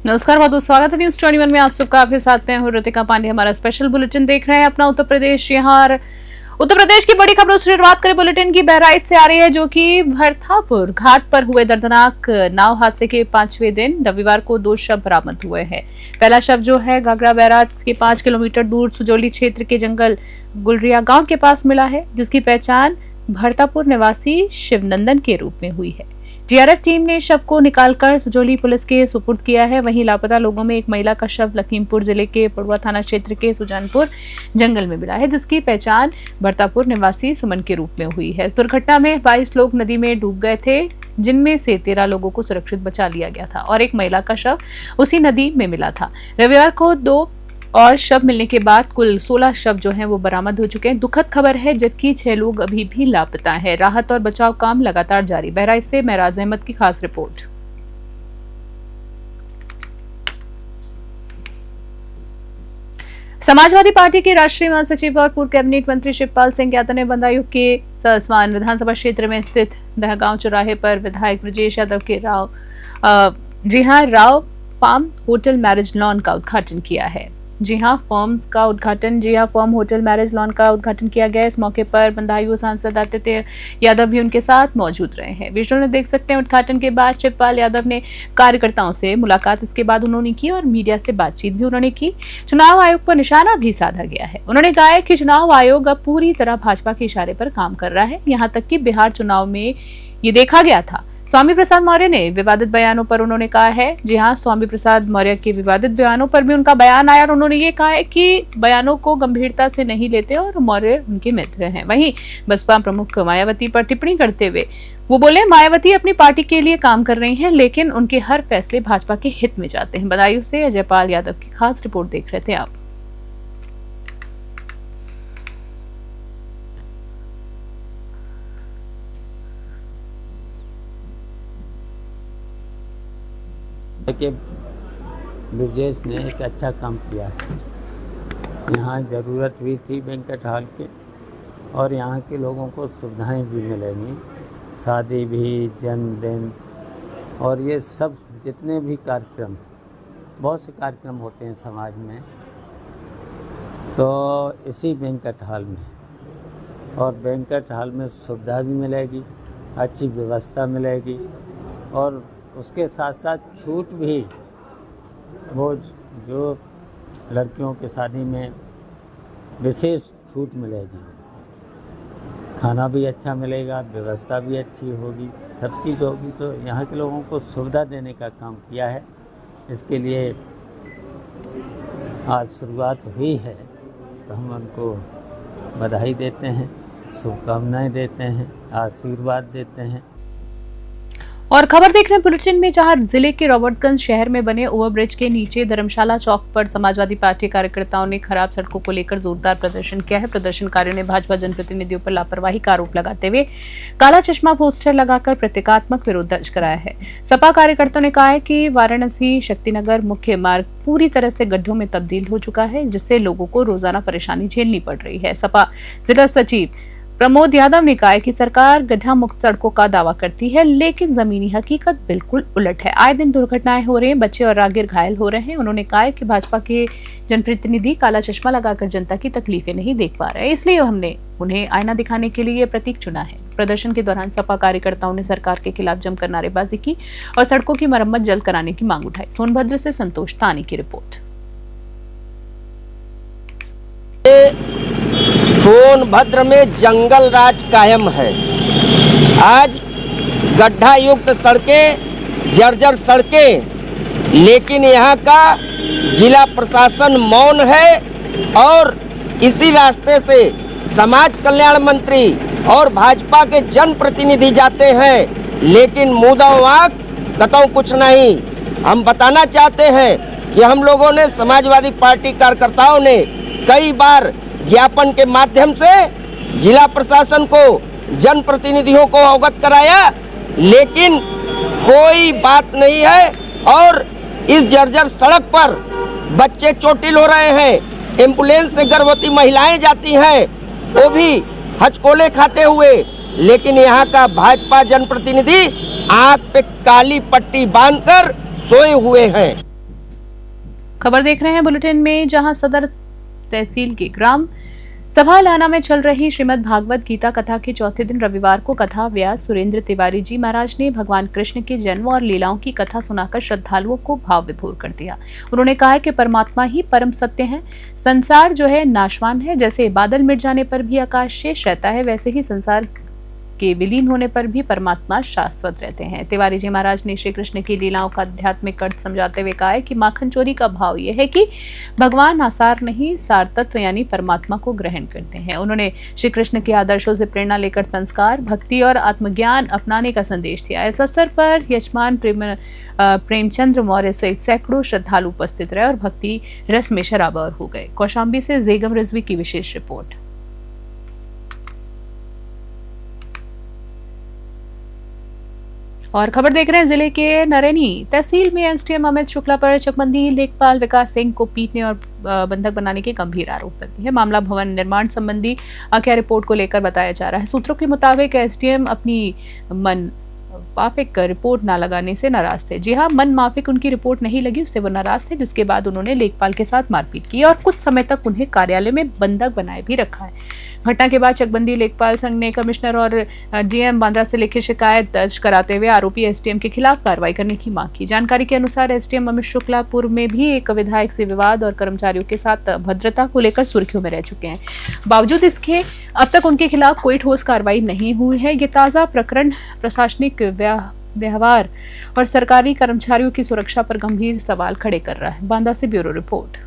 नमस्कार, बहुत बहुत स्वागत है न्यूज 21 में। आप सबका आपके साथ में हूं ऋतिका पांडे। हमारा स्पेशल बुलेटिन देख रहे हैं अपना उत्तर प्रदेश। यहाँ उत्तर प्रदेश की बड़ी खबरों से शुरुआत करें बुलेटिन की। बहराइच से आ रही है, जो कि भरथापुर घाट पर हुए दर्दनाक नाव हादसे के 5वें दिन रविवार को 2 शव बरामद हुए हैं। पहला शव जो है घाघरा बैराज के 5 किलोमीटर दूर सुजौली क्षेत्र के जंगल गुलरिया गांव के पास मिला है, जिसकी पहचान भरथापुर निवासी शिवनंदन के रूप में हुई है। जीआरएफ टीम ने शव को निकालकर सुजौली पुलिस के सुपुर्द किया है। वहीं लापता लोगों में एक महिला का शव लखीमपुर जिले के पड़ुआ थाना क्षेत्र के सुजानपुर जंगल में मिला है, जिसकी पहचान भरथापुर निवासी सुमन के रूप में हुई है। दुर्घटना में 22 लोग नदी में डूब गए थे, जिनमें से 13 लोगों को सुरक्षित बचा लिया गया था और एक महिला का शव उसी नदी में मिला था। रविवार को 2 और शव मिलने के बाद कुल 16 शव जो हैं वो बरामद हो चुके हैं। दुखद खबर है, जबकि 6 लोग अभी भी लापता हैं। राहत और बचाव काम लगातार जारी। बहराइच से महराज अहमद की खास रिपोर्ट। समाजवादी पार्टी के राष्ट्रीय महासचिव और पूर्व कैबिनेट मंत्री शिवपाल सिंह यादव ने बदायूं के सस्वान विधानसभा क्षेत्र में स्थित दहगांव चौराहे पर विधायक ब्रजेश यादव के Rao farm hotel marriage lawn का उद्घाटन किया है। फॉर्म होटल मैरिज लॉन का उद्घाटन किया गया। इस मौके पर बदायूं सांसद आदित्य यादव भी उनके साथ मौजूद रहे हैं। विजुअल में देख सकते हैं, उद्घाटन के बाद शिवपाल यादव ने कार्यकर्ताओं से मुलाकात इसके बाद उन्होंने की और मीडिया से बातचीत भी उन्होंने की। चुनाव आयोग पर निशाना भी साधा गया है। उन्होंने कहा कि चुनाव आयोग अब पूरी तरह भाजपा के इशारे पर काम कर रहा है। यहाँ तक कि बिहार चुनाव में ये देखा गया था। स्वामी प्रसाद मौर्य ने विवादित बयानों पर उन्होंने कहा है, जी हां, स्वामी प्रसाद मौर्य के विवादित बयानों पर भी उनका बयान आया और उन्होंने ये कहा है कि बयानों को गंभीरता से नहीं लेते और मौर्य उनके मित्र हैं। वहीं बसपा प्रमुख मायावती पर टिप्पणी करते हुए वो बोले, मायावती अपनी पार्टी के लिए काम कर रही हैं, लेकिन उनके हर फैसले भाजपा के हित में जाते हैं। बदायूं से अजयपाल यादव की खास रिपोर्ट देख रहे थे आप। कि ब्रजेश ने एक अच्छा काम किया है। यहाँ ज़रूरत भी थी बैंक्वेट हॉल के और यहाँ के लोगों को सुविधाएं भी मिलेंगी, शादी भी, जन्मदिन और ये सब जितने भी कार्यक्रम, बहुत से कार्यक्रम होते हैं समाज में, तो इसी बैंक्वेट हॉल में, और बैंक्वेट हॉल में सुविधा भी मिलेगी, अच्छी व्यवस्था मिलेगी और उसके साथ साथ छूट भी, वो जो लड़कियों की शादी में विशेष छूट मिलेगी, खाना भी अच्छा मिलेगा, व्यवस्था भी अच्छी होगी, सब चीज़ होगी। तो यहाँ के लोगों को सुविधा देने का काम किया है। इसके लिए आज शुरुआत हुई है, तो हम उनको बधाई देते हैं, शुभकामनाएं देते हैं, आशीर्वाद देते हैं। और खबर देख रहे हैं बुलेटिन में, जहां जिले के रॉबर्टगंज शहर में बने ओवरब्रिज के नीचे धर्मशाला चौक पर समाजवादी पार्टी कार्यकर्ताओं ने खराब सड़कों को लेकर जोरदार प्रदर्शन किया है। प्रदर्शनकारियों ने भाजपा जनप्रतिनिधियों पर लापरवाही का आरोप लगाते हुए काला चश्मा पोस्टर लगाकर प्रतीकात्मक विरोध दर्ज कराया है। सपा कार्यकर्ताओं ने कहा है कि वाराणसी शक्तिनगर मुख्य मार्ग पूरी तरह से गड्ढों में तब्दील हो चुका है, जिससे लोगों को रोजाना परेशानी झेलनी पड़ रही है। सपा जिला सचिव प्रमोद यादव ने कहा है कि सरकार गड्ढा मुक्त सड़कों का दावा करती है, लेकिन जमीनी हकीकत बिल्कुल उलट है। आए दिन दुर्घटनाएं हो रही हैं, बच्चे और राहगीर घायल हो रहे हैं। उन्होंने कहा है कि भाजपा के जनप्रतिनिधि काला चश्मा लगाकर जनता की तकलीफें नहीं देख पा रहे हैं, इसलिए हमने उन्हें आईना दिखाने के लिए ये प्रतीक चुना है। प्रदर्शन के दौरान सपा कार्यकर्ताओं ने सरकार के खिलाफ जमकर नारेबाजी की और सड़कों की मरम्मत जल्द कराने की मांग उठाई। सोनभद्र से संतोष तानी की रिपोर्ट। सोनभद्र में जंगल राज कायम है। आज गड्ढा युक्त सड़कें, जर्जर सड़कें, लेकिन यहाँ का जिला प्रशासन मौन है और इसी रास्ते से समाज कल्याण मंत्री और भाजपा के जनप्रतिनिधि जाते हैं, लेकिन मुंह आंख कतौ कुछ नहीं। हम बताना चाहते हैं कि हम लोगों ने, समाजवादी पार्टी कार्यकर्ताओं ने कई बार ज्ञापन के माध्यम से जिला प्रशासन को, जनप्रतिनिधियों को अवगत कराया, लेकिन कोई बात नहीं है। और इस जर्जर सड़क पर बच्चे चोटिल हो रहे हैं, एम्बुलेंस से गर्भवती महिलाएं जाती हैं, वो भी हचकोले खाते हुए, लेकिन यहाँ का भाजपा जनप्रतिनिधि आंख पे काली पट्टी बांधकर सोए हुए हैं। खबर देख रहे हैं बुलेटिन में, जहां सदर तहसील के ग्राम सभा लाना में चल रही श्रीमद् भागवत गीता कथा के चौथे दिन रविवार को कथा व्यास सुरेंद्र तिवारी जी महाराज ने भगवान कृष्ण के जन्म और लीलाओं की कथा सुनाकर श्रद्धालुओं को भाव विभोर कर दिया। उन्होंने कहा कि परमात्मा ही परम सत्य है। संसार जो है नाशवान है, जैसे बादल मिट जाने पर भी आकाश शेष रहता है, वैसे ही संसार के विलीन होने पर भी परमात्मा शाश्वत रहते हैं। तिवारी जी महाराज ने श्री कृष्ण की लीलाओं का आध्यात्मिक अर्थ समझाते हुए कहा है कि माखन चोरी का भाव यह है कि भगवान आसार नहीं, सार तत्व यानी परमात्मा को ग्रहण करते हैं। उन्होंने श्री कृष्ण के आदर्शों से प्रेरणा लेकर संस्कार, भक्ति और आत्मज्ञान अपनाने का संदेश दिया। इस अवसर पर यजमान प्रेमचंद्र मौर्य सहित सैकड़ों श्रद्धालु उपस्थित रहे और भक्ति रस में शराबार हो गए। कौशाम्बी से जेगम रिजवी की विशेष रिपोर्ट। और खबर देख रहे हैं जिले के नरैनी तहसील में एसडीएम अमित शुक्ला पर चकबंदी लेखपाल विकास सिंह को पीटने और बंधक बनाने के गंभीर आरोप लगे हैं। मामला भवन निर्माण संबंधी आख्या रिपोर्ट को लेकर बताया जा रहा है। सूत्रों के मुताबिक एसडीएम अपनी मन माफिक रिपोर्ट न लगाने से नाराज थे। जी हां, मन माफिक उनकी रिपोर्ट नहीं लगी, उससे वो नाराज थे, जिसके बाद उन्होंने लेखपाल के साथ मारपीट की और कुछ समय तक उन्हें कार्यालय में बंधक बनाए भी रखा है। घटना के बाद चकबंदी लेखपाल संघ ने कमिश्नर और डीएम बांद्रा से लिखित शिकायत दर्ज कराते हुए आरोपी एसडीएम के खिलाफ कार्रवाई करने की मांग की। जानकारी के अनुसार एसडीएम अमित शुक्ला पूर्व में भी एक विधायक से विवाद और कर्मचारियों के साथ भद्रता को लेकर सुर्खियों में रह चुके हैं। बावजूद इसके अब तक उनके खिलाफ कोई ठोस कार्रवाई नहीं हुई है। ये ताजा प्रकरण प्रशासनिक व्यवहार और सरकारी कर्मचारियों की सुरक्षा पर गंभीर सवाल खड़े कर रहा है। बांदा से ब्यूरो रिपोर्ट।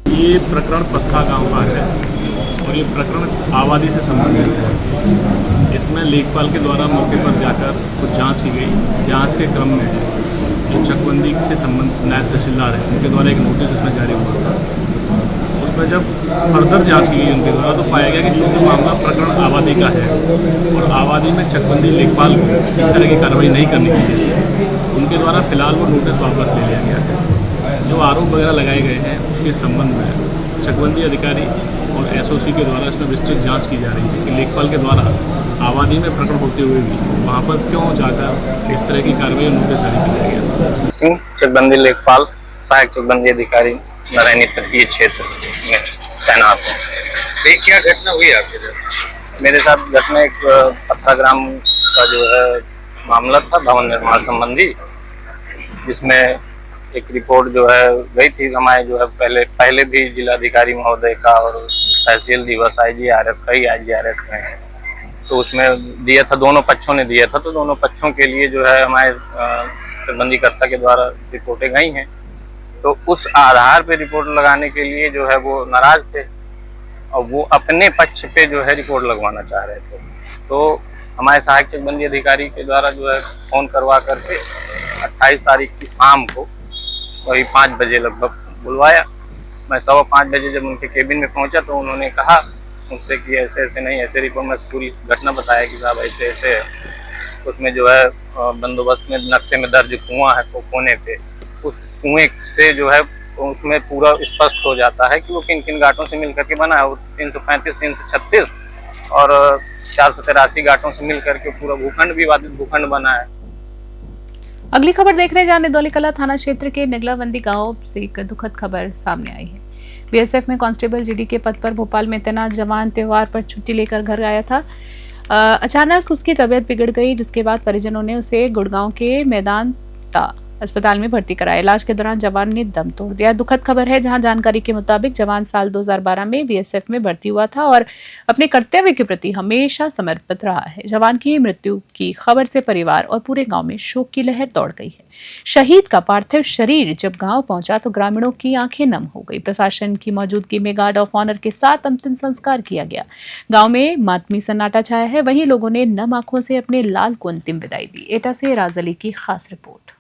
ये प्रकरण पत्था गांव का है और ये प्रकरण आबादी से संबंधित है। इसमें लेखपाल के द्वारा मौके पर जाकर कुछ जांच की गई। जांच के क्रम में जो चकबंदी से संबंधित नायब तहसीलदार है, उनके द्वारा एक नोटिस इसमें जारी हुआ था। उसमें जब फर्दर जांच की गई उनके द्वारा, तो पाया गया कि चूंकि मामला प्रकरण आबादी का है और आबादी में चकबंदी लेखपाल को इस तरह की कार्रवाई नहीं करनी चाहिए, उनके द्वारा फिलहाल वो नोटिस वापस ले लिया गया है। जो आरोप वगैरह लगाए गए हैं उसके संबंध में चकबंदी अधिकारी और एसओसी के द्वारा इसमें विस्तृत जांच की जा रही है कि लेखपाल के द्वारा आबादी में प्रकरण होते हुए भी वहां पर क्यों जाकर इस तरह की कार्रवाई और नोटिस जारी किया गया। सिंह चकबंदी लेखपाल सहायक चकबंदी अधिकारी नारायणी तटीय क्षेत्र में तैनात हूँ। क्या घटना हुई आपके साथ? मेरे साथ घटना एक पत्था ग्राम का जो है मामला था भवन निर्माण संबंधी, जिसमें एक रिपोर्ट जो है गई थी हमारे जो है पहले भी जिलाधिकारी महोदय का और तहसील दिवस IGRS का ही IGRS का है, तो उसमें दिया था, दोनों पक्षों ने दिया था। तो दोनों पक्षों के लिए जो है हमारे चकबंदीकर्ता के द्वारा रिपोर्टें गई हैं, तो उस आधार पे रिपोर्ट लगाने के लिए जो है वो नाराज थे और वो अपने पक्ष पे जो है रिपोर्ट लगवाना चाह रहे थे। तो हमारे सहायक चकबंदी अधिकारी के द्वारा जो है फ़ोन करवा करके 28 तारीख की शाम को वही 5 बजे लगभग बुलवाया। मैं 5:15 बजे जब उनके केबिन में पहुंचा तो उन्होंने कहा मुझसे कि ऐसे ऐसे नहीं, ऐसे रिपोर्ट में पूरी घटना बताया कि साहब ऐसे ऐसे है। उसमें जो है बंदोबस्त में नक्शे में दर्ज कुआं है, तो कोने पे उस कुएं से जो है उसमें पूरा स्पष्ट हो जाता है कि वो किन किन घाटों से मिल करके बना है। वो 335, 336 और 483 घाटों से मिल करके पूरा भूखंड विवादित भूखंड बना है। अगली खबर देख रहे हैं, जहां दौलीकला थाना क्षेत्र के निगलावंदी गांव से एक दुखद खबर सामने आई है। बीएसएफ में कांस्टेबल जीडी के पद पर भोपाल में तैनात जवान त्योहार पर छुट्टी लेकर घर आया था। अचानक उसकी तबीयत बिगड़ गई, जिसके बाद परिजनों ने उसे गुड़गांव के मैदानता अस्पताल में भर्ती कराया। इलाज के दौरान जवान ने दम तोड़ दिया। दुखद खबर है, जहां जानकारी के मुताबिक जवान साल 2012 में बीएसएफ में भर्ती हुआ था और अपने कर्तव्य के प्रति हमेशा समर्पित रहा है। जवान की मृत्यु की खबर से परिवार और पूरे गांव में शोक की लहर दौड़ गई है। शहीद का पार्थिव शरीर जब गांव पहुंचा तो ग्रामीणों की आंखें नम हो गई। प्रशासन की मौजूदगी में गार्ड ऑफ ऑनर के साथ अंतिम संस्कार किया गया। गांव में मातमी सन्नाटा छाया है। वहीं लोगों ने नम आंखों से अपने लाल को अंतिम विदाई दी। एटा से राज अली की खास रिपोर्ट।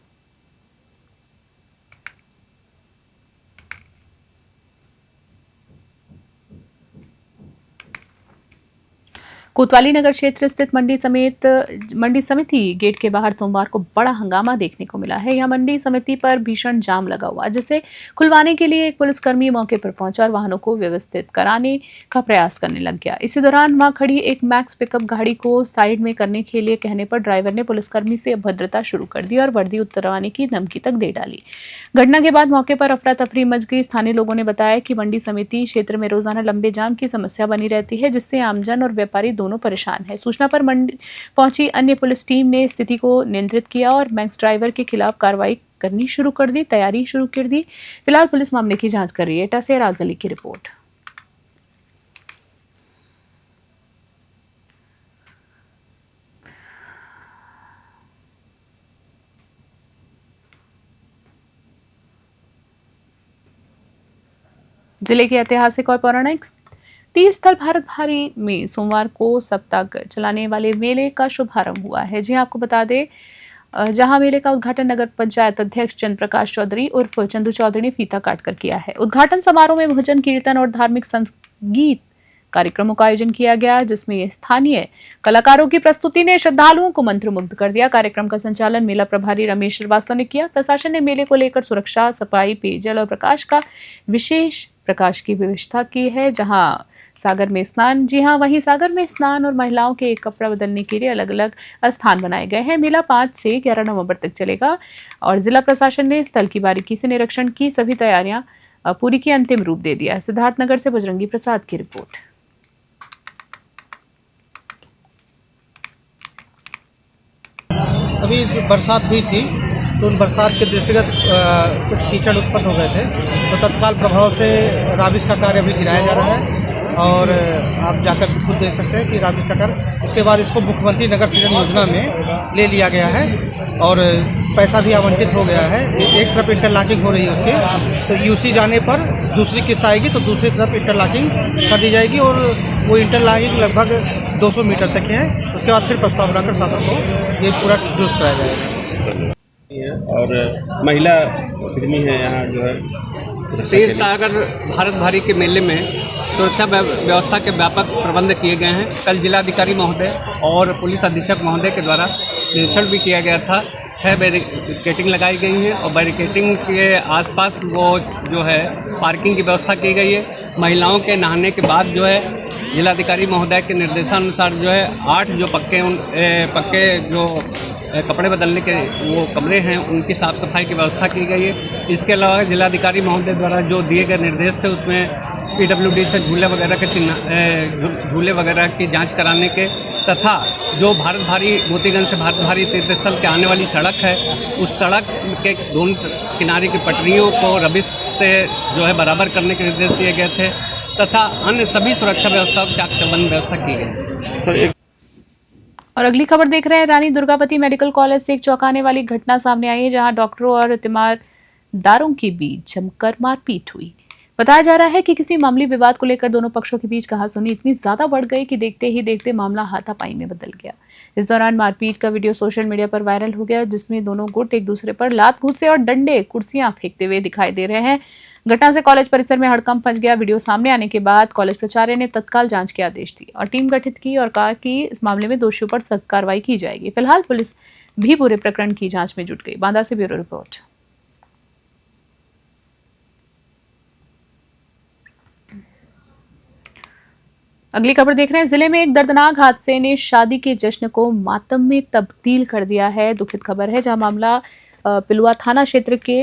कोतवाली नगर क्षेत्र स्थित मंडी समिति गेट के बाहर सोमवार को बड़ा हंगामा देखने को मिला है। यहाँ मंडी समिति पर भीषण जाम लगा हुआ, जिसे खुलवाने के लिए एक पुलिसकर्मी मौके पर पहुंचा और वाहनों को व्यवस्थित कराने का प्रयास करने लग गया। इसी दौरान वहां खड़ी एक मैक्स पिकअप गाड़ी को साइड में करने के लिए कहने पर ड्राइवर ने पुलिसकर्मी से अभद्रता शुरू कर दी और वर्दी उतरवाने की धमकी तक दे डाली। घटना के बाद मौके पर अफरा तफरी मच गई। स्थानीय लोगों ने बताया कि मंडी समिति क्षेत्र में रोजाना लंबे जाम की समस्या बनी रहती है, जिससे आमजन और व्यापारी दोनों परेशान है। सूचना पर मंडी पहुंची अन्य पुलिस टीम ने स्थिति को नियंत्रित किया और मैक्स ड्राइवर के खिलाफ कार्रवाई करनी शुरू कर दी, तैयारी शुरू कर दी। फिलहाल पुलिस मामले की जांच कर रही है। एटा से राज अली की रिपोर्ट। जिले के ऐतिहासिक और पौराणिक तीर्थ स्थल भारत भारी में सोमवार को सप्ताह चलाने वाले मेले का शुभारंभ हुआ है। जी आपको बता दें, जहां मेले का उद्घाटन नगर पंचायत अध्यक्ष चंद्र प्रकाश चौधरी उर्फ चंदू चौधरी ने फीता काटकर किया है। उद्घाटन समारोह में भजन कीर्तन और धार्मिक संगीत कार्यक्रमों का आयोजन किया गया, जिसमें स्थानीय कलाकारों की प्रस्तुति ने श्रद्धालुओं को मंत्रमुग्ध कर दिया। कार्यक्रम का संचालन मेला प्रभारी रमेश श्रीवास्तव ने किया। प्रशासन ने मेले को लेकर सुरक्षा, सफाई, पेयजल और विशेष प्रकाश की व्यवस्था की है। जहां सागर में स्नान और महिलाओं के एक कपड़ा बदलने के लिए अलग अलग स्थान बनाए गए हैं। मेला 5 से 11 नवंबर तक चलेगा और जिला प्रशासन ने स्थल की बारीकी से निरीक्षण की सभी तैयारियां पूरी की अंतिम रूप दे दिया है। सिद्धार्थनगर से बजरंगी प्रसाद की रिपोर्ट। अभी जो बरसात हुई थी तो उन बरसात के दृष्टिगत कुछ कीचड़ उत्पन्न हो गए थे, तो तत्काल प्रभाव से राबिस का कार्य अभी गिराया जा रहा है और आप जाकर खुद देख सकते हैं कि राबिस का कार्य। उसके बाद इसको मुख्यमंत्री नगर सृजन योजना में ले लिया गया है और पैसा भी आवंटित हो गया है। एक तरफ इंटरलॉकिंग हो रही है उसकी, तो यूसी जाने पर दूसरी किस्त आएगी तो दूसरी तरफ इंटरलॉकिंग कर दी जाएगी और वो इंटरलॉकिंग लगभग 200 मीटर तक है। उसके बाद फिर प्रस्ताव बनाकर शासन को ये पूरा दुरुस्त कराया जाएगा। और महिला फिल्मी है यहाँ जो है। तीर्थ सागर भारत भारी के मेले में सुरक्षा व्यवस्था के व्यापक प्रबंध किए गए हैं। कल जिलाधिकारी महोदय और पुलिस अधीक्षक महोदय के द्वारा निरीक्षण भी किया गया था। 6 बैरिकेटिंग लगाई गई हैं और बैरिकेटिंग के आसपास वो जो है पार्किंग की व्यवस्था की गई है। महिलाओं के नहाने के बाद जो है जिलाधिकारी महोदय के निर्देशानुसार जो है 8 जो पक्के जो कपड़े बदलने के वो कमरे हैं उनकी साफ़ सफाई की व्यवस्था की गई है। इसके अलावा जिलाधिकारी महोदय द्वारा जो दिए गए निर्देश थे उसमें PWD से झूले वगैरह की जांच कराने के तथा जो भारत भारी मोतीगंज से भारत भारी तीर्थ स्थल के आने वाली सड़क है उस सड़क के दोनों किनारे की पटरियों को रबिश से जो है बराबर करने के निर्देश दिए गए थे तथा अन्य सभी सुरक्षा व्यवस्था चाक चौबंद व्यवस्था की गई। और अगली खबर देख रहे हैं। रानी दुर्गावती मेडिकल कॉलेज से एक चौंकाने वाली घटना सामने आई है, जहां डॉक्टरों और तीमारदारों के बीच जमकर मारपीट हुई। बताया जा रहा है कि किसी मामूली विवाद को लेकर दोनों पक्षों के बीच कहासुनी इतनी ज्यादा बढ़ गई कि देखते ही देखते मामला हाथापाई में बदल गया। इस दौरान मारपीट का वीडियो सोशल मीडिया पर वायरल हो गया, जिसमें दोनों गुट एक दूसरे पर लात घूंसे और डंडे कुर्सियां फेंकते हुए दिखाई दे रहे हैं। घटना से कॉलेज परिसर में हड़कंप मच गया। वीडियो सामने आने के बाद कॉलेज प्राचार्य ने तत्काल जांच के आदेश दिए और टीम गठित की और कहा कि इस मामले में दोषियों पर सख्त कार्रवाई की जाएगी। फिलहाल पुलिस भी पूरे प्रकरण की जांच में जुट गई। बांदा से ब्यूरो रिपोर्ट। अगली खबर देख रहे हैं। जिले में एक दर्दनाक हादसे ने शादी के जश्न को मातम में तब्दील कर दिया है। दुखद खबर है, जहां मामला पिलुआ थाना क्षेत्र के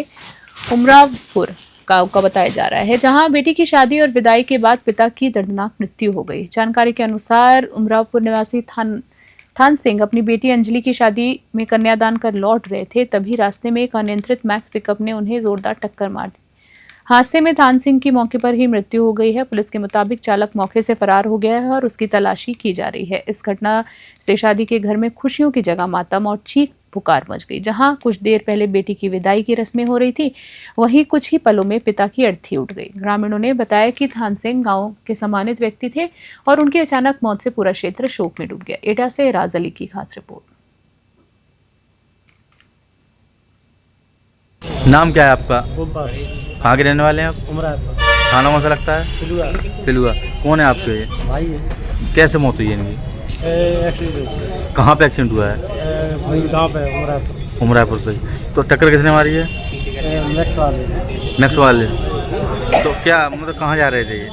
उमरावपुर गांव का बताया जा रहा है, जहां बेटी की शादी और विदाई के बाद पिता की दर्दनाक मृत्यु हो गई। जानकारी के अनुसार उमरावपुर निवासी थान सिंह अपनी बेटी अंजलि की शादी में कन्यादान कर लौट रहे थे, तभी रास्ते में एक अनियंत्रित मैक्स पिकअप ने उन्हें जोरदार टक्कर मार दी। हादसे में थान सिंह की मौके पर ही मृत्यु हो गई है। पुलिस के मुताबिक चालक मौके से फरार हो गया है और उसकी तलाशी की जा रही है। इस घटना से शादी के घर में खुशियों की जगह मातम और चीख पुकार मच गई। जहां कुछ देर पहले बेटी की विदाई की रस्में हो रही थी, वहीं कुछ ही पलों में पिता की अर्थी उठ गई। ग्रामीणों ने बताया कि थान सिंह गांव के सम्मानित व्यक्ति थे और उनकी अचानक मौत से पूरा क्षेत्र शोक में डूब गया। एटा से राज अली की खास रिपोर्ट। नाम क्या है आपका? कहाँ के रहने वाले हैं आप? उमरावपुर। थाना कौन सा लगता है? पिलुआ। पिलुआ। कौन है आपके? भाई है। कैसे मौत हुई है इनकी? एक्सीडेंट कहाँ पे एक्सीडेंट हुआ है? गाँव पे उमरापुर उमरापुर पे। तो टक्कर किसने मारी है? मैक्स वाले मैक्स वाले। तो क्या मतलब कहाँ जा रहे थे ये?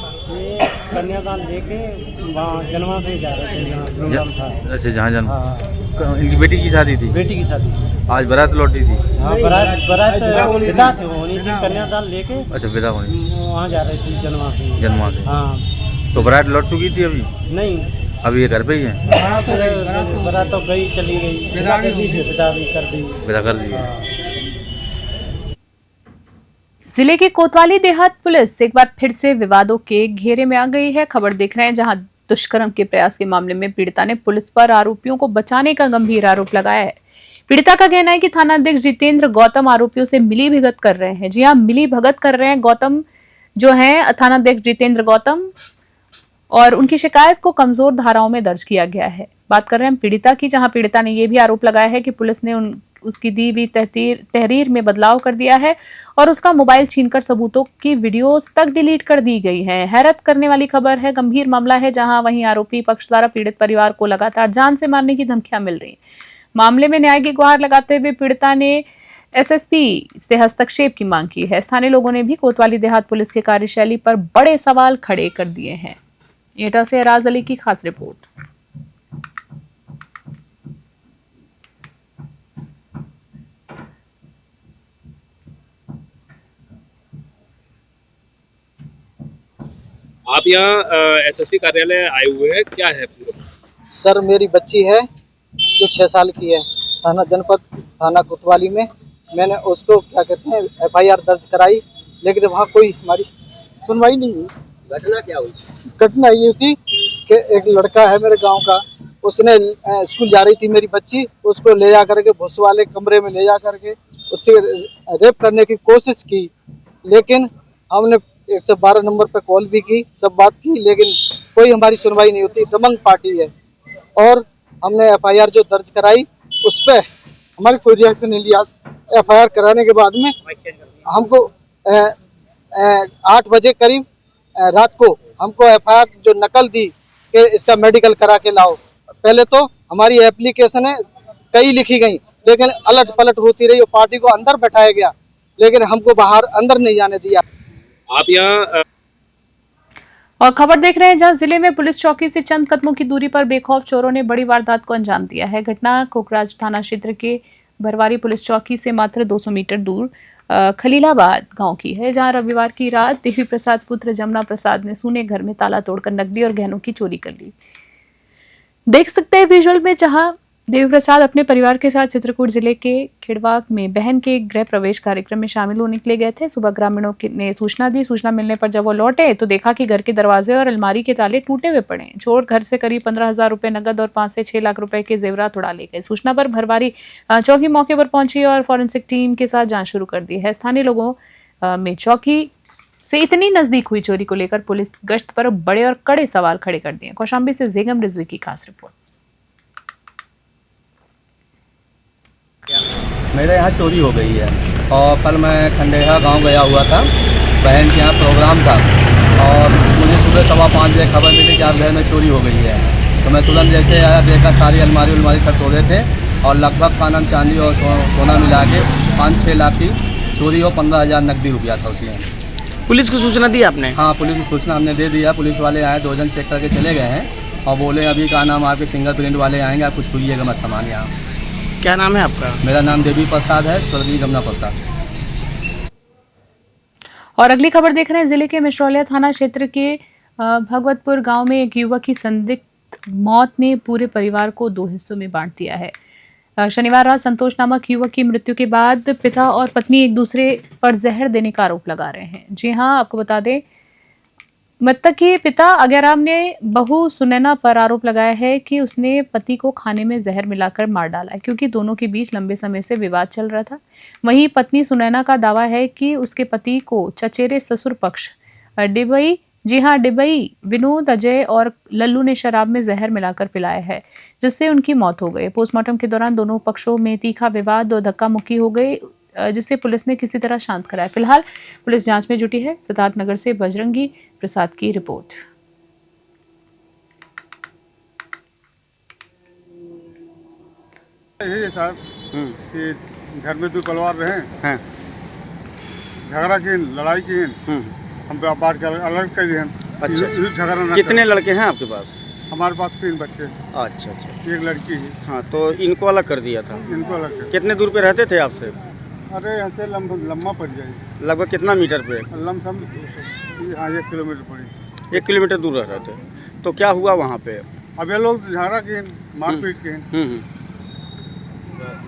कन्यादान लेके वहाँ जनवा से जा रहे थे जहाँ प्रोग्राम था। अच्छा, जहाँ जन हाँ, इनकी बेटी की शादी थी? बेटी की शादी। आज बारात लौटी थी? हाँ, बारात विदा होनी थी, कन्यादान लेके अच्छा, विदा होनी वहाँ जा रही थी जनवा से। जन्मा से। हाँ, तो बारात लौट चुकी थी अभी? नहीं, अभी ये घर पे ही है? हाँ, बारात तो गई चली गई, विदा कर दी, विदा भी कर दी। विदा कर दी है। जिले की कोतवाली देहात पुलिस एक बार फिर से विवादों के घेरे में आ गई है। खबर देख रहे हैं, जहां दुष्कर्म के प्रयास के मामले में पीड़िता ने पुलिस पर आरोपियों को बचाने का गंभीर आरोप लगाया है। पीड़िता का कहना है कि थानाध्यक्ष जितेंद्र गौतम आरोपियों से मिली भगत कर रहे हैं। जी हां, मिली भगत कर रहे हैं गौतम जो है थानाध्यक्ष जितेंद्र गौतम, और उनकी शिकायत को कमजोर धाराओं में दर्ज किया गया है। बात कर रहे हैं पीड़िता की, जहां पीड़िता ने यह भी आरोप लगाया है कि पुलिस ने उसकी दी हुई तहरीर में बदलाव कर दिया है और उसका मोबाइल छीनकर सबूतों की वीडियोस तक डिलीट कर दी गई है। हैरत करने वाली खबर है, गंभीर मामला है, जहां वहीं आरोपी पक्ष द्वारा पीड़ित परिवार को लगातार जान से मारने की धमकियां मिल रही हैं। मामले में न्याय की गुहार लगाते हुए पीड़िता ने एसएसपी से हस्तक्षेप की मांग की है। स्थानीय लोगों ने भी कोतवाली देहात पुलिस की कार्यशैली पर बड़े सवाल खड़े कर दिए हैं। एटा से अराज अली की खास रिपोर्ट। आप यहाँ एसएसपी कार्यालय आए हुए हैं, क्या है पूरा? सर, मेरी बच्ची है जो 6 साल की है, थाना कोतवाली में। मैंने उसको क्या कहते हैं एफआईआर दर्ज कराई, लेकिन वहाँ कोई हमारी सुनवाई नहीं हुई। घटना क्या हुई? घटना ये थी कि एक लड़का है मेरे गांव का, उसने स्कूल जा रही थी मेरी बच्ची, उसको ले जा करके भूस वाले कमरे में ले जा करके उससे रेप करने की कोशिश की। लेकिन हमने 112 नंबर पे कॉल भी की, सब बात की, लेकिन कोई हमारी सुनवाई नहीं होती। दबंग पार्टी है। और हमने एफआईआर जो दर्ज कराई उस पर हमारी कोई रिएक्शन नहीं लिया। एफआईआर कराने के बाद में हमको 8 बजे करीब रात को हमको एफआईआर जो नकल दी कि इसका मेडिकल करा के लाओ। पहले तो हमारी एप्लीकेशन है कई लिखी गई, लेकिन अलट पलट होती रही और पार्टी को अंदर बैठाया गया, लेकिन हमको बाहर अंदर नहीं जाने दिया। आप यहाँ और खबर देख रहे हैं, जहां जिले में पुलिस चौकी से चंद कदमों की दूरी पर बेखौफ चोरों ने बड़ी वारदात को अंजाम दिया है। घटना कोकराज थाना क्षेत्र के भरवारी पुलिस चौकी से मात्र 200 मीटर दूर खलीलाबाद गांव की है, जहां रविवार की रात देवी प्रसाद पुत्र जमुना प्रसाद ने सूने घर में ताला तोड़कर नकदी और गहनों की चोरी कर ली। देख सकते हैं विजुअल में, जहां देवी प्रसाद अपने परिवार के साथ चित्रकूट जिले के खिड़वाक में बहन के गृह प्रवेश कार्यक्रम में शामिल होने के लिए गए थे। सुबह ग्रामीणों ने सूचना दी। सूचना मिलने पर जब वो लौटे तो देखा कि घर के दरवाजे और अलमारी के ताले टूटे हुए पड़े हैं। चोर घर से करीब 15,000 रुपए नगद और 5 से 6 लाख रुपए के जेवरात उड़ा ले गए। सूचना पर भरवारी चौकी मौके पर पहुंची और फॉरेंसिक टीम के साथ जांच शुरू कर दी है। स्थानीय लोगों में चौकी से इतनी नजदीक हुई चोरी को लेकर पुलिस गश्त पर बड़े और कड़े सवाल खड़े कर दिए। कौशाम्बी से जेगम रिजवी की खास रिपोर्ट। मेरे यहाँ चोरी हो गई है और कल मैं खंडेहा गांव गया हुआ था, बहन के यहाँ प्रोग्राम था और मुझे सुबह 5:15 बजे खबर मिली कि आप घर में चोरी हो गई है। तो मैं तुरंत जैसे आया, देखा सारी अलमारी सब तोड़े थे और लगभग कानम चांदी और सोना मिला के 5-6 लाख की चोरी और 15,000 नकदी रुपया था उसमें। पुलिस को सूचना दी आपने? हाँ, पुलिस को सूचना हमने दे दिया। पुलिस वाले आए, 2 जन चेक करके चले गए हैं और बोले अभी का नाम आपके फिंगरप्रिंट वाले आएंगे, आप कुछ छुइएगा मत सामान यहाँ। क्या नाम है आपका? मेरा नाम देवी प्रसाद है, स्वर्गीय जमुना प्रसाद। और अगली खबर देख रहे हैं, जिले के मिश्रौलिया थाना क्षेत्र के भगवतपुर गांव में एक युवक की संदिग्ध मौत ने पूरे परिवार को 2 हिस्सों में बांट दिया है। शनिवार रात संतोष नामक युवक की मृत्यु के बाद पिता और पत्नी एक दूसरे पर जहर देने का आरोप लगा रहे हैं। जी हां, आपको बता दें, मृतक के पिता अज्ञाराम ने बहू सुनैना पर आरोप लगाया है कि उसने पति को खाने में जहर मिलाकर मार डाला है, क्योंकि दोनों के बीच लंबे समय से विवाद चल रहा था। वहीं पत्नी सुनैना का दावा है कि उसके पति को चचेरे ससुर पक्ष डिबई विनोद, अजय और लल्लू ने शराब में जहर मिलाकर पिलाया है, जिससे उनकी मौत हो गई। पोस्टमार्टम के दौरान दोनों पक्षों में तीखा विवाद और धक्का मुक्की हो गई, जिसे पुलिस ने किसी तरह शांत कराया। फिलहाल पुलिस जांच में जुटी है। सिद्धार्थ नगर से बजरंगी प्रसाद की रिपोर्ट। यही है साहब कि घर में दो परिवार रहे हैं झगड़ा की लड़ाई की हम बाहर चल अलग कर दिए। अच्छा झगड़ा ना कितने लड़के हैं आपके पास? हमारे पास 3 बच्चे, अच्छा अच्छा, एक लड़की है। हाँ, तो इनको अलग कर दिया था। इनको अलग कर। कितने दूर पे रहते थे आपसे? अरे यहाँ से लम्बा पड़ जाएगी। लगभग कितना मीटर पे? लमसम हाँ 1 किलोमीटर पड़ी। 1 किलोमीटर दूर रह रहे थे। तो क्या हुआ वहाँ पे? अब ये लोग झगड़ा किए, मारपीट के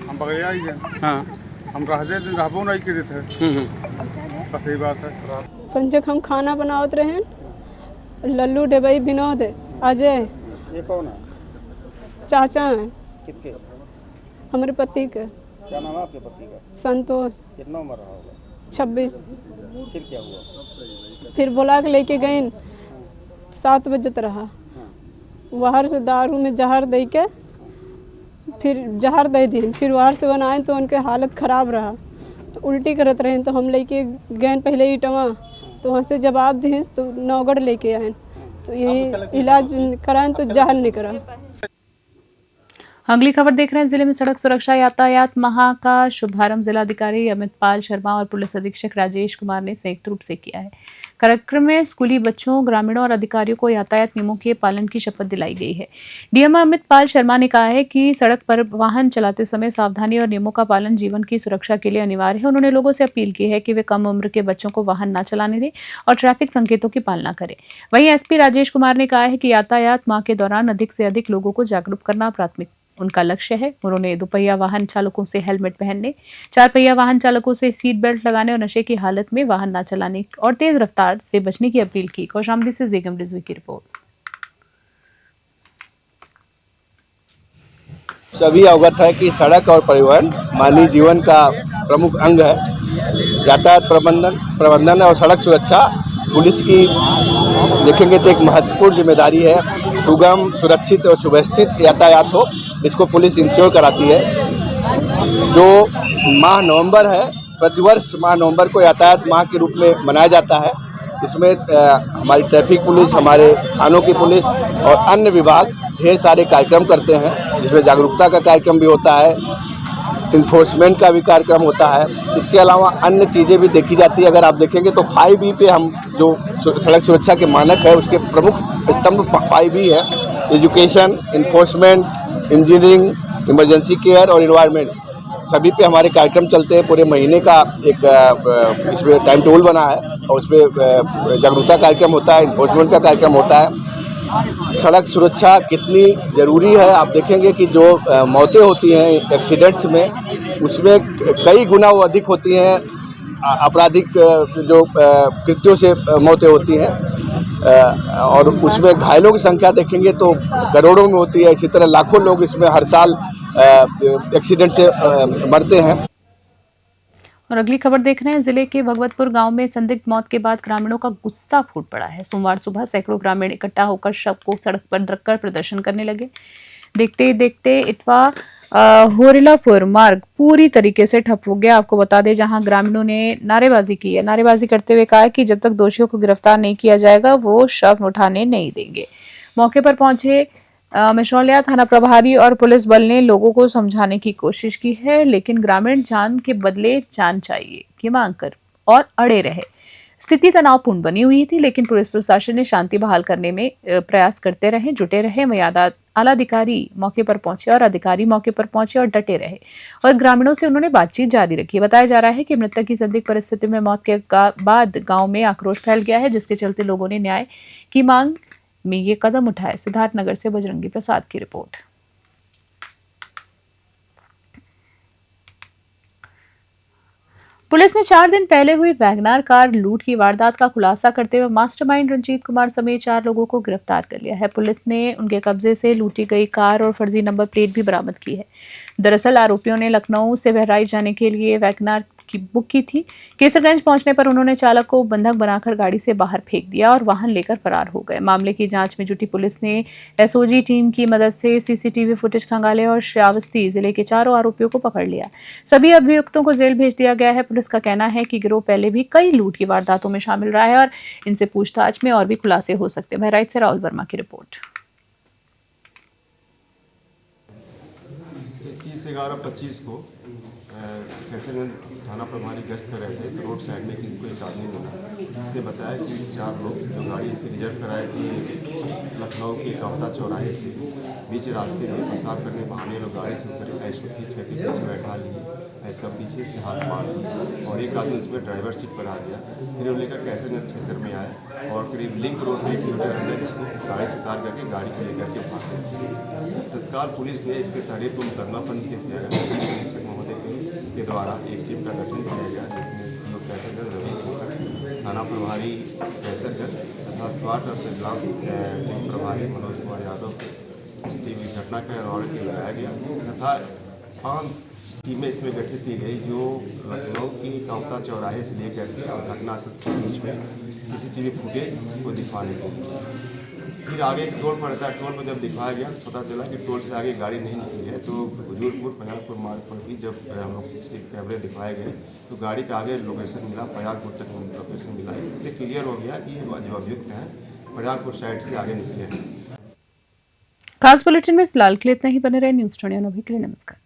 हम पकड़े आई गए। हाँ, हम रहते थे रहबो नहीं करे थे। सही बात है। संजय हम खाना बनावत रहे, लल्लू डेबई विनोद अजय ये कौन है? चाचा हैं किसके? हमारे पति के। क्या नाम है आपके पति का? संतोष। कितना उम्र रहा होगा? 26। फिर क्या हुआ? फिर बुला के लेके गए, 7 बजे रहा। बाहर से दारू में जहर दे के फिर जहर दे दी, फिर बाहर से बनाए तो उनके हालत ख़राब रहा, तो उल्टी करत रहे। तो हम लेके गए पहले इटवा, तो वहाँ से जवाब दिए तो नौगढ़ लेके आए, तो यही इलाज कराएं तो जहर नहीं करा। अगली खबर देख रहे हैं। जिले में सड़क सुरक्षा यातायात माह का शुभारंभ जिलाधिकारी अमित पाल शर्मा और पुलिस अधीक्षक राजेश कुमार ने संयुक्त रूप से किया है। कार्यक्रम में स्कूली बच्चों, ग्रामीणों और अधिकारियों को यातायात नियमों के पालन की शपथ दिलाई गई है। डीएम अमित पाल शर्मा ने कहा है कि सड़क पर वाहन चलाते समय सावधानी और नियमों का पालन जीवन की सुरक्षा के लिए अनिवार्य है। उन्होंने लोगों से अपील की है कि वे कम उम्र के बच्चों को वाहन न चलाने दें और ट्रैफिक संकेतों की पालना करें। वहीं एसपी राजेश कुमार ने कहा है कि यातायात माह के दौरान अधिक से अधिक लोगों को जागरूक करना प्राथमिक उनका लक्ष्य है। उन्होंने दोपहिया वाहन चालकों से हेलमेट पहनने, 4 पहिया वाहन चालकों से सीट बेल्ट लगाने और नशे की हालत में वाहन न चलाने और तेज रफ्तार से बचने की अपील की। कौशाम्बी से जेगम रिजवी की रिपोर्ट। सभी अवगत है कि सड़क और परिवहन मानवीय जीवन का प्रमुख अंग है। यातायात प्रबंधन और सड़क सुरक्षा पुलिस की देखेंगे तो एक महत्वपूर्ण जिम्मेदारी है। सुगम, सुरक्षित और सुव्यवस्थित यातायात हो, इसको पुलिस इंश्योर कराती है। जो माह नवंबर है, प्रतिवर्ष माह नवंबर को यातायात माह के रूप में मनाया जाता है। इसमें हमारी ट्रैफिक पुलिस, हमारे थानों की पुलिस और अन्य विभाग ढेर सारे कार्यक्रम करते हैं, जिसमें जागरूकता का कार्यक्रम भी होता है, इन्फोर्समेंट का भी कार्यक्रम होता है। इसके अलावा अन्य चीज़ें भी देखी जाती है। अगर आप देखेंगे तो 5E पे हम जो सड़क सुरक्षा के मानक है उसके प्रमुख स्तंभ 5E है। Education, enforcement, engineering, emergency care और इन्वायरमेंट, सभी पे हमारे कार्यक्रम चलते हैं। पूरे महीने का एक इसमें टाइम टेबल बना है और उसमें जागरूकता कार्यक्रम होता है, इन्फोर्समेंट का कार्यक्रम होता है। सड़क सुरक्षा कितनी ज़रूरी है, आप देखेंगे कि जो मौतें होती हैं एक्सीडेंट्स में, उसमें कई गुना वो अधिक होती हैं आपराधिक जो कृत्यों से मौतें होती हैं, और उसमें घायलों की संख्या देखेंगे तो करोड़ों में होती है। इसी तरह लाखों लोग इसमें हर साल एक्सीडेंट से मरते हैं। और अगली खबर देख रहे हैं। जिले के भगवतपुर गांव में संदिग्ध मौत के बाद ग्रामीणों का गुस्सा फूट पड़ा है। सोमवार सुबह सैकड़ों ग्रामीण इकट्ठा होकर शव को सड़क पर रखकर प्रदर्शन करने लगे। देखते ही देखते इटवा होरिलापुर मार्ग पूरी तरीके से ठप हो गया। आपको बता दें, जहां ग्रामीणों ने नारेबाजी की है। नारेबाजी करते हुए कहा कि जब तक दोषियों को गिरफ्तार नहीं किया जाएगा वो शव उठाने नहीं देंगे। मौके पर पहुंचे मिशौलिया थाना प्रभारी और पुलिस बल ने लोगों को समझाने की कोशिश की है, लेकिन ग्रामीण जान के बदले जान चाहिए की मांग कर और अड़े रहे। स्थिति तनावपूर्ण बनी हुई थी, लेकिन पुलिस प्रशासन ने शांति बहाल करने में प्रयास करते रहे, जुटे रहे। आला अधिकारी मौके पर पहुंचे और अधिकारी मौके पर पहुंचे और डटे रहे और ग्रामीणों से उन्होंने बातचीत जारी रखी। बताया जा रहा है कि मृतक की संदिग्ध परिस्थिति में मौत के बाद गांव में आक्रोश फैल गया है, जिसके चलते लोगों ने न्याय की मांग में ये कदम उठाए। सिद्धार्थनगर से बजरंगी प्रसाद की रिपोर्ट। पुलिस ने 4 दिन पहले हुई वैगनार कार लूट की वारदात का खुलासा करते हुए मास्टरमाइंड रंजीत कुमार समेत 4 लोगों को गिरफ्तार कर लिया है। पुलिस ने उनके कब्जे से लूटी गई कार और फर्जी नंबर प्लेट भी बरामद की है। दरअसल आरोपियों ने लखनऊ से बहराइच जाने के लिए वैगनार की बुक की थी। केसरगंज पहुंचने पर उन्होंने चालक को बंधक बनाकर गाड़ी से बाहर फेंक दिया और वाहन लेकर फरार हो गए। मामले की जांच में जुटी पुलिस ने एसओजी टीम की मदद से सीसीटीवी फुटेज खंगाले और श्रावस्ती जिले के 4 आरोपियों को पकड़ लिया। सभी अभियुक्तों को जेल भेज दिया गया है। पुलिस का कहना है कि गिरोह पहले भी कई लूट की वारदातों में शामिल रहा है और इनसे पूछताछ में और भी खुलासे हो सकते हैं। बहराइच से राहुल वर्मा की रिपोर्ट। 10/11/25 को कैसरगंज थाना प्रभारी गश्त कर रहे थे तो रोड साइड में किसी को एक आदमी मिला। इसने बताया कि 4 लोग जो गाड़ी रिजर्व कराए थे लखनऊ के कवता चौराहे से बीच रास्ते में पेशाब करने बहाने लोग गाड़ी से उतरे, ऐसे खींच के पीछे बैठा लिए, ऐसा पीछे से हाथ मार दिया और एक आदमी इसमें ड्राइवर सीट पर आ गया। फिर वो लेकर कैसरगंज क्षेत्र में आए और करीब लिंक रोड में 1 किलोमीटर अंदर इसको गाड़ी से उतार करके गाड़ी को लेकर के भाग गए। तत्काल पुलिस ने इसके तहरीर को मुकदमा पंजीकृत किया गया। अधीक्षक महोदय के द्वारा एक टीम का गठन किया गया जिसमें सीओ कैसरगंज रवि खोखर, थाना प्रभारी कैसरगंज तथा स्वाट और ब्लॉक प्रभारी मनोज कुमार यादव को इस टीम घटना का ऑडिट लगाया गया तथा 5 टीमें इसमें गठित की गई जो लखनऊ की कवता चौराहे से लेकर के और घटना के बीच में CCTV फुटेज को दिखवाने को। फिर आगे एक टोल पड़ता है, टोल में जब दिखाया गया तो पता चला कि टोल से आगे गाड़ी नहीं निकली है। तो हुजूरपुर पयागपुर मार्ग पर भी जब हम लोग CCTV कैमरे दिखाए गए तो गाड़ी का आगे लोकेशन मिला, पयागपुर तक लोकेशन मिला। इससे क्लियर हो गया कि जो अभियुक्त हैं पयागपुर साइड से आगे निकले हैं। खास बुलेटिन में फिलहाल के लिए इतना ही। बने रहे न्यूज़ 21 अभी के लिए नमस्कार।